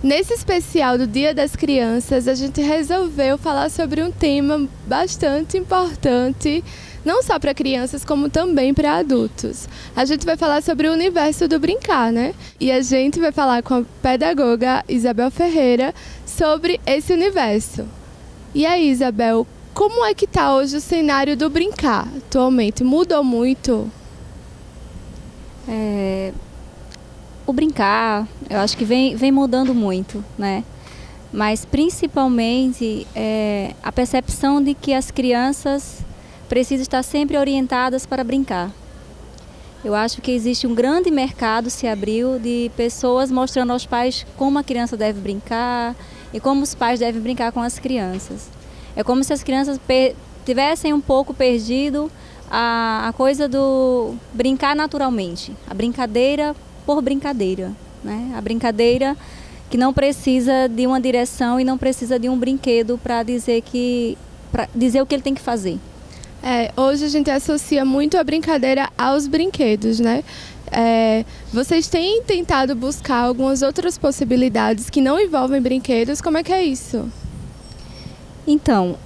Nesse especial do Dia das Crianças, a gente resolveu falar sobre um tema bastante importante, não só para crianças, como também para adultos. A gente vai falar sobre o universo do brincar, né? E a gente vai falar com a pedagoga Isabel Ferreira sobre esse universo. E aí, Isabel, como é que está hoje o cenário do brincar atualmente? Mudou muito? O brincar, eu acho que vem mudando muito, né? Mas principalmente a percepção de que as crianças precisam estar sempre orientadas para brincar. Eu acho que existe um grande mercado se abriu de pessoas mostrando aos pais como a criança deve brincar e como os pais devem brincar com as crianças. É como se as crianças tivessem um pouco perdido a coisa do brincar naturalmente, a brincadeira por brincadeira, né? A brincadeira que não precisa de uma direção e não precisa de um brinquedo para dizer o que ele tem que fazer. Hoje a gente associa muito a brincadeira aos brinquedos, né? Vocês têm tentado buscar algumas outras possibilidades que não envolvem brinquedos, como é que é isso? Então,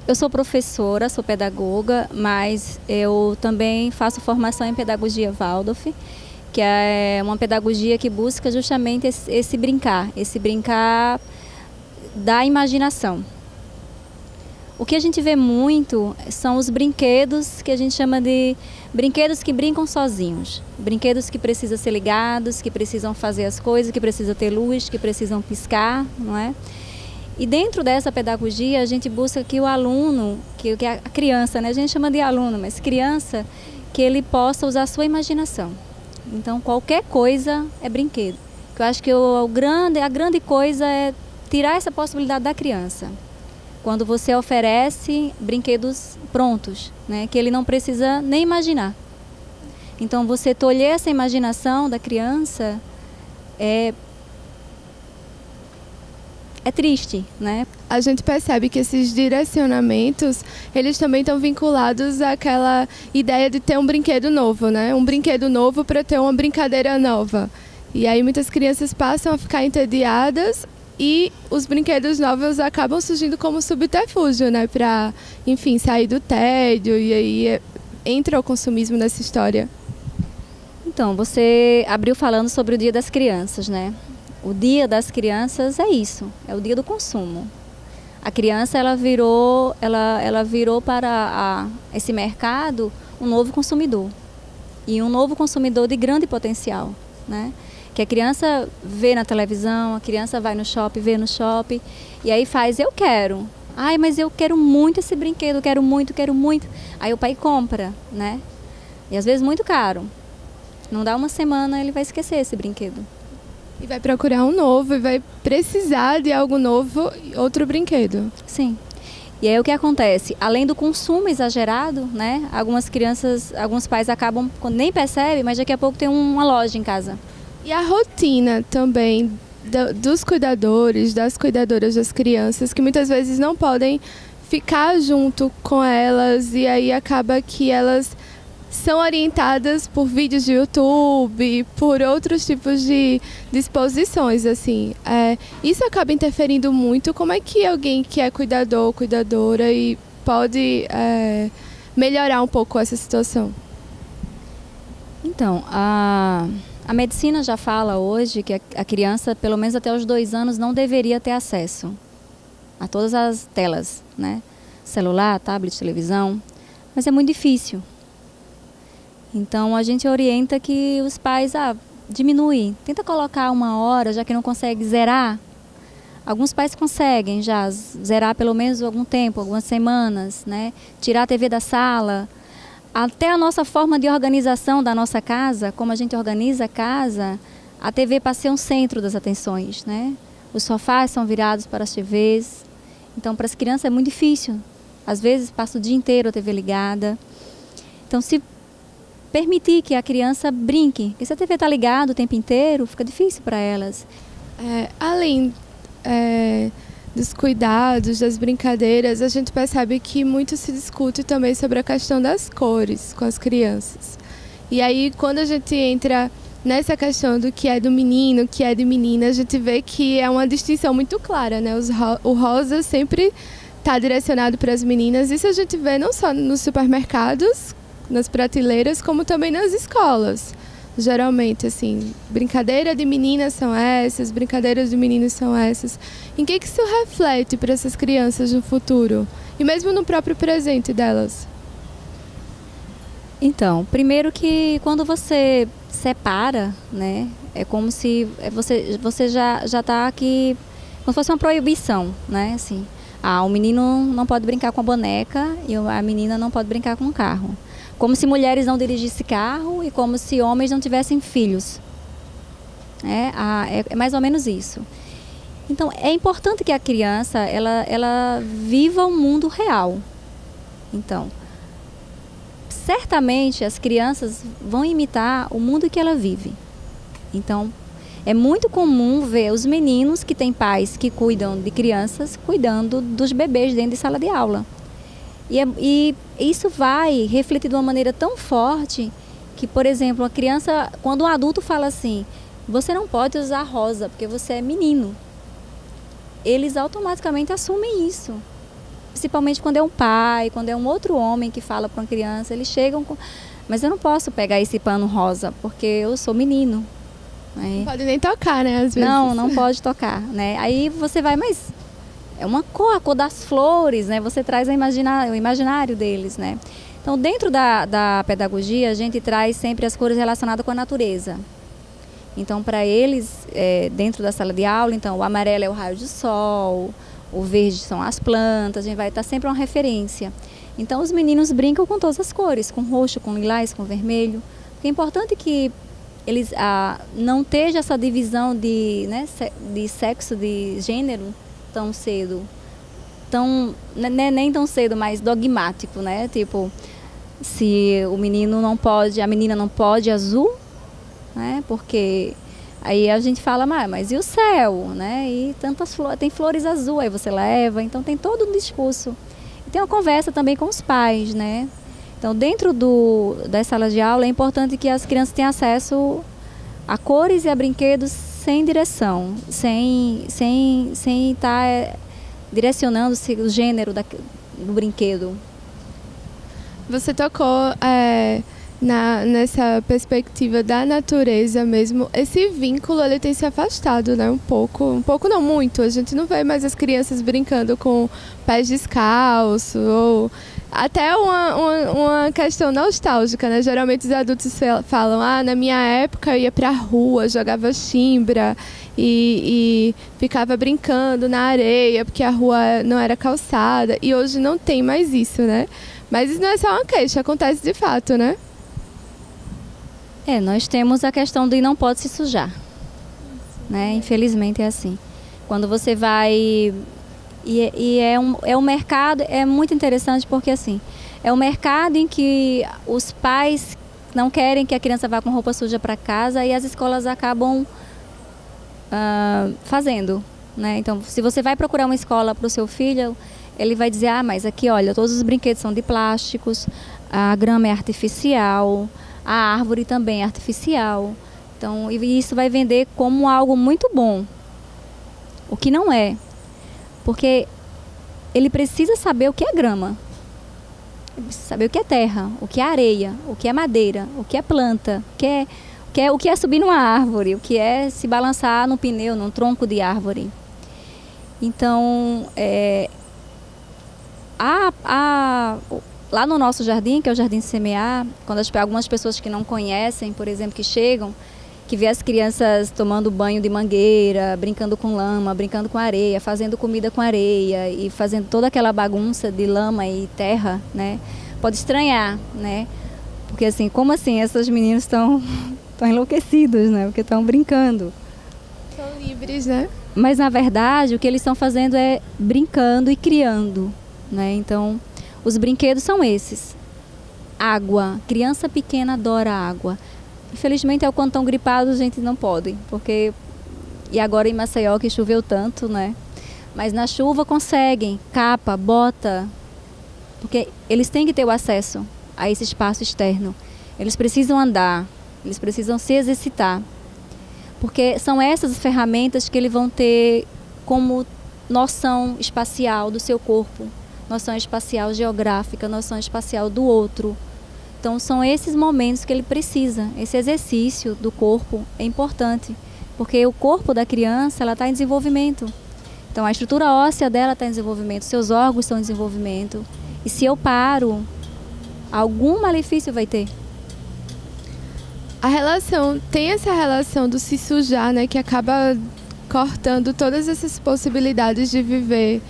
eu sou professora, sou pedagoga, mas eu também faço formação em pedagogia Waldorf, que é uma pedagogia que busca justamente esse brincar da imaginação. O que a gente vê muito são os brinquedos que a gente chama de brinquedos que brincam sozinhos. Brinquedos que precisam ser ligados, que precisam fazer as coisas, que precisam ter luz, que precisam piscar, não é? E dentro dessa pedagogia a gente busca que o aluno, que a criança, né? A gente chama de aluno, mas criança, que ele possa usar a sua imaginação. Então qualquer coisa é brinquedo. Eu acho que a grande coisa é tirar essa possibilidade da criança. Quando você oferece brinquedos prontos, né, que ele não precisa nem imaginar. Então você tolher essa imaginação da criança é triste, né? A gente percebe que esses direcionamentos, eles também estão vinculados àquela ideia de ter um brinquedo novo, né? Um brinquedo novo para ter uma brincadeira nova. E aí muitas crianças passam a ficar entediadas e os brinquedos novos acabam surgindo como subterfúgio, né? Para, enfim, sair do tédio, e aí entra o consumismo nessa história. Então, você abriu falando sobre o Dia das Crianças, né? O Dia das Crianças é isso, é o dia do consumo. A criança ela virou para esse mercado um novo consumidor. E um novo consumidor de grande potencial, né? Que a criança vê na televisão, a criança vai no shopping, vê no shopping, e aí faz, eu quero. Ai, mas eu quero muito esse brinquedo, quero muito. Aí o pai compra, né? E às vezes muito caro. Não dá uma semana, ele vai esquecer esse brinquedo. E vai procurar um novo, e vai precisar de algo novo, outro brinquedo. Sim. E aí o que acontece? Além do consumo exagerado, né? Algumas crianças, alguns pais acabam, nem percebem, mas daqui a pouco tem uma loja em casa. E a rotina também dos cuidadores, das cuidadoras das crianças, que muitas vezes não podem ficar junto com elas, e aí acaba que elas são orientadas por vídeos de YouTube, por outros tipos de exposições, assim. Isso acaba interferindo muito. Como é que alguém que é cuidador, cuidadora, e pode melhorar um pouco essa situação? Então, a medicina já fala hoje que a criança, pelo menos até os 2 anos, não deveria ter acesso a todas as telas, né? Celular, tablet, televisão, mas é muito difícil. Então a gente orienta que os pais diminui, tenta colocar 1 hora, já que não consegue zerar. Alguns pais conseguem já zerar pelo menos algum tempo, algumas semanas, né? Tirar a TV da sala. Até a nossa forma de organização da nossa casa, como a gente organiza a casa, a TV passa a ser um centro das atenções, né? Os sofás são virados para as TVs. Então para as crianças é muito difícil. Às vezes passa o dia inteiro a TV ligada. Então se permitir que a criança brinque, porque se a TV está ligada o tempo inteiro, fica difícil para elas. Além dos cuidados, das brincadeiras, a gente percebe que muito se discute também sobre a questão das cores com as crianças. E aí, quando a gente entra nessa questão do que é do menino, o que é de menina, a gente vê que é uma distinção muito clara, né? O rosa sempre está direcionado para as meninas. Isso a gente vê não só nos supermercados, nas prateleiras, como também nas escolas. Geralmente, assim, brincadeira de meninas são essas, brincadeiras de meninos são essas. Em que isso reflete para essas crianças no futuro? E mesmo no próprio presente delas? Então, primeiro que quando você separa, né, é como se você já está aqui, como se fosse uma proibição, né, assim. O menino não pode brincar com a boneca e a menina não pode brincar com o carro. Como se mulheres não dirigissem carro e como se homens não tivessem filhos. É mais ou menos isso. Então, é importante que a criança ela viva o mundo real. Então, certamente as crianças vão imitar o mundo que ela vive. Então, é muito comum ver os meninos que têm pais que cuidam de crianças, cuidando dos bebês dentro de sala de aula. E isso vai refletir de uma maneira tão forte que, por exemplo, a criança, quando um adulto fala assim, você não pode usar rosa porque você é menino, eles automaticamente assumem isso. Principalmente quando é um pai, quando é um outro homem que fala para uma criança, eles chegam com, mas eu não posso pegar esse pano rosa porque eu sou menino. Não pode nem tocar, né, às vezes. Não pode tocar, né? Aí você vai, mas é uma cor, a cor das flores, né? Você traz o imaginário deles, né? Então, dentro da pedagogia, a gente traz sempre as cores relacionadas com a natureza. Então, para eles, dentro da sala de aula, então, o amarelo é o raio de sol, o verde são as plantas, a gente vai estar sempre uma referência. Então, os meninos brincam com todas as cores, com roxo, com lilás, com vermelho. Porque é importante que eles não estejam essa divisão de sexo, de gênero, tão cedo, nem tão cedo, mas dogmático, né? Tipo, se o menino não pode, a menina não pode azul, né? Porque aí a gente fala, mas e o céu, né? E tantas flores, tem flores azul, aí você leva, então tem todo um discurso. E tem uma conversa também com os pais, né? Então, dentro das salas de aula, é importante que as crianças tenham acesso a cores e a brinquedos sem direção, sem estar direcionando o gênero do brinquedo. Você tocou nessa perspectiva da natureza mesmo. Esse vínculo ele tem se afastado, né? Um pouco não muito. A gente não vê mais as crianças brincando com pés descalços ou até uma questão nostálgica, né? Geralmente os adultos falam, na minha época eu ia pra rua, jogava chimbra e ficava brincando na areia, porque a rua não era calçada. E hoje não tem mais isso, né? Mas isso não é só uma queixa, acontece de fato, né? Nós temos a questão de não pode se sujar, né? Infelizmente é assim. Quando você vai... é um mercado, é muito interessante porque assim, é um mercado em que os pais não querem que a criança vá com roupa suja para casa e as escolas acabam fazendo, né? Então, se você vai procurar uma escola para o seu filho, ele vai dizer, mas aqui, olha, todos os brinquedos são de plásticos, a grama é artificial, a árvore também é artificial. Então, e isso vai vender como algo muito bom, o que não é. Porque ele precisa saber o que é grama, ele precisa saber o que é terra, o que é areia, o que é madeira, o que é planta, o que é subir numa árvore, o que é se balançar num pneu, num tronco de árvore. Então, lá no nosso jardim, que é o Jardim Semear, quando algumas pessoas que não conhecem, por exemplo, que chegam, que vê as crianças tomando banho de mangueira, brincando com lama, brincando com areia, fazendo comida com areia e fazendo toda aquela bagunça de lama e terra, né? Pode estranhar, né? Porque assim, como assim essas meninas estão enlouquecidas, né? Porque estão brincando. São livres, né? Mas na verdade o que eles estão fazendo é brincando e criando, né? Então, os brinquedos são esses. Água. Criança pequena adora água. Infelizmente, quando estão gripados, a gente não pode, e agora em Maceió que choveu tanto, né? Mas na chuva conseguem, capa, bota, porque eles têm que ter o acesso a esse espaço externo. Eles precisam andar, Eles precisam se exercitar. Porque são essas as ferramentas que eles vão ter como noção espacial do seu corpo, noção espacial geográfica, noção espacial do outro. Então são esses momentos que ele precisa. Esse exercício do corpo é importante, porque o corpo da criança ela está em desenvolvimento. Então a estrutura óssea dela está em desenvolvimento, seus órgãos estão em desenvolvimento. E se eu paro, algum malefício vai ter. A relação, tem essa relação do se sujar, né, que acaba cortando todas essas possibilidades de viver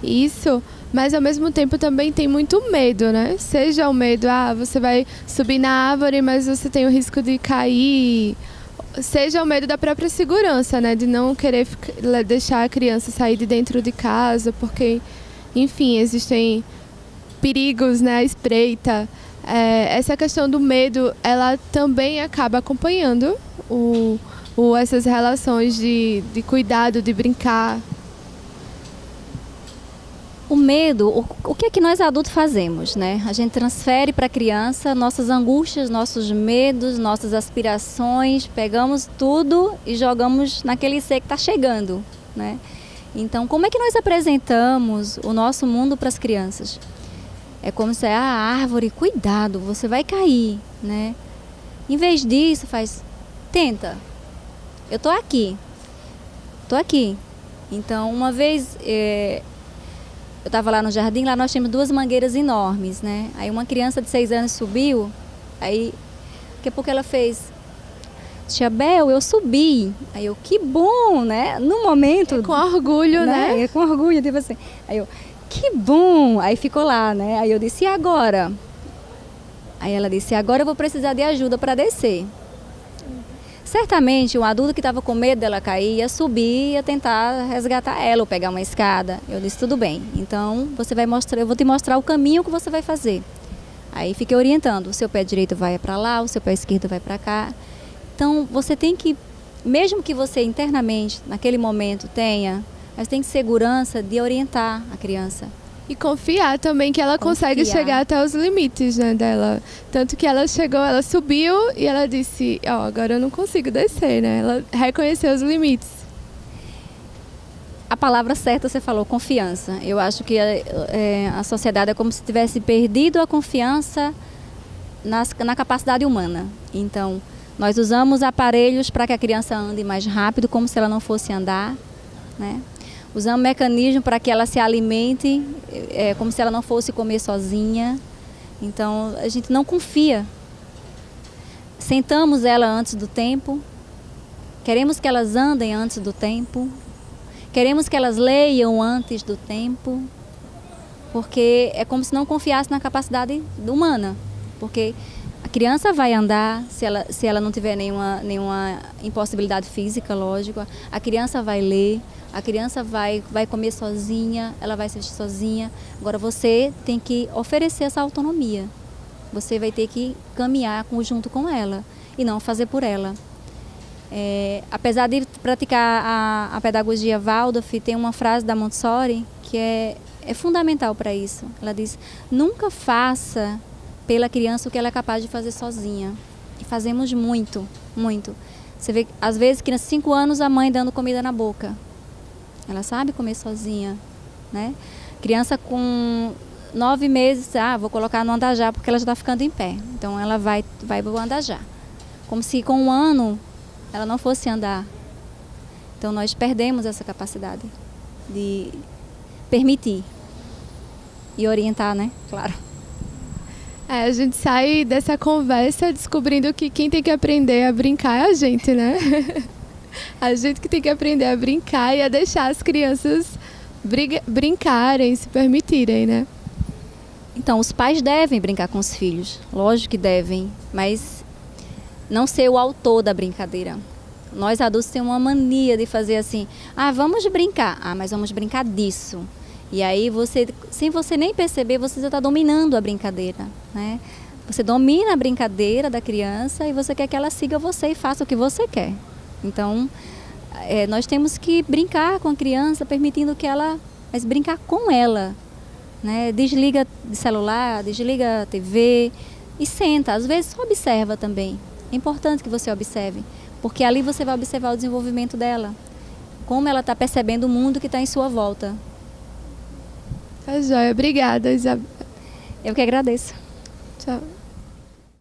isso, mas ao mesmo tempo também tem muito medo, né? Seja o medo, você vai subir na árvore, mas você tem o risco de cair. Seja o medo da própria segurança, né, de não querer deixar a criança sair de dentro de casa, porque, enfim, existem perigos, né, à espreita. Essa questão do medo, ela também acaba acompanhando essas relações de cuidado, de brincar. O medo, o que é que nós adultos fazemos, né? A gente transfere para a criança nossas angústias, nossos medos, nossas aspirações, pegamos tudo e jogamos naquele ser que está chegando, né? Então, como é que nós apresentamos o nosso mundo para as crianças? É como se a árvore, cuidado, você vai cair, né? Em vez disso, tenta. Eu tô aqui. Então, uma vez, eu estava lá no jardim, lá nós tínhamos 2 mangueiras enormes, né? Aí uma criança de 6 anos subiu, aí daqui a pouco ela fez: Tia Bel, eu subi. Aí eu, que bom, né? No momento... É com orgulho, né? É com orgulho, tipo assim. Aí eu, que bom! Aí ficou lá, né? Aí eu disse: e agora? Aí ela disse: agora eu vou precisar de ajuda para descer. Certamente um adulto que estava com medo dela cair ia subir, ia tentar resgatar ela ou pegar uma escada. Eu disse: tudo bem, então eu vou te mostrar o caminho que você vai fazer. Aí fiquei orientando: o seu pé direito vai para lá, o seu pé esquerdo vai para cá. Então você tem que, mesmo que você internamente naquele momento tenha, mas tem segurança de orientar a criança. E confiar também que ela consegue chegar até os limites, né, dela. Tanto que ela subiu e ela disse: agora eu não consigo descer, né? Ela reconheceu os limites. A palavra certa você falou, confiança. Eu acho que a sociedade é como se tivesse perdido a confiança na capacidade humana. Então, nós usamos aparelhos para que a criança ande mais rápido, como se ela não fosse andar, né? Usamos mecanismos para que ela se alimente, como se ela não fosse comer sozinha. Então, a gente não confia. Sentamos ela antes do tempo. Queremos que elas andem antes do tempo. Queremos que elas leiam antes do tempo. Porque é como se não confiasse na capacidade humana. Porque a criança vai andar, se ela não tiver nenhuma impossibilidade física, lógico. A criança vai ler. A criança vai comer sozinha, ela vai se vestir sozinha. Agora você tem que oferecer essa autonomia. Você vai ter que caminhar junto com ela e não fazer por ela. Apesar de praticar a pedagogia Waldorf, tem uma frase da Montessori que é fundamental para isso. Ela diz: nunca faça pela criança o que ela é capaz de fazer sozinha. E fazemos muito, muito. Você vê, às vezes, que nos 5 anos a mãe dando comida na boca. Ela sabe comer sozinha, né? Criança com 9 meses, vou colocar no andajá porque ela já está ficando em pé. Então ela vai para o andajá. Como se com 1 ano ela não fosse andar. Então nós perdemos essa capacidade de permitir e orientar, né? Claro. A gente sai dessa conversa descobrindo que quem tem que aprender a brincar é a gente, né? A gente que tem que aprender a brincar e a deixar as crianças brincarem, se permitirem, né? Então, os pais devem brincar com os filhos, lógico que devem, mas não ser o autor da brincadeira. Nós adultos temos uma mania de fazer assim: vamos brincar, mas vamos brincar disso. E aí você, sem você nem perceber, você já está dominando a brincadeira, né? Você domina a brincadeira da criança e você quer que ela siga você e faça o que você quer. Então, nós temos que brincar com a criança, permitindo que ela... Mas brincar com ela, né? Desliga o celular, desliga a TV e senta. Às vezes só observa também. É importante que você observe, porque ali você vai observar o desenvolvimento dela, como ela está percebendo o mundo que está em sua volta. Tá joia. Obrigada, Isabel. Eu que agradeço. Tchau.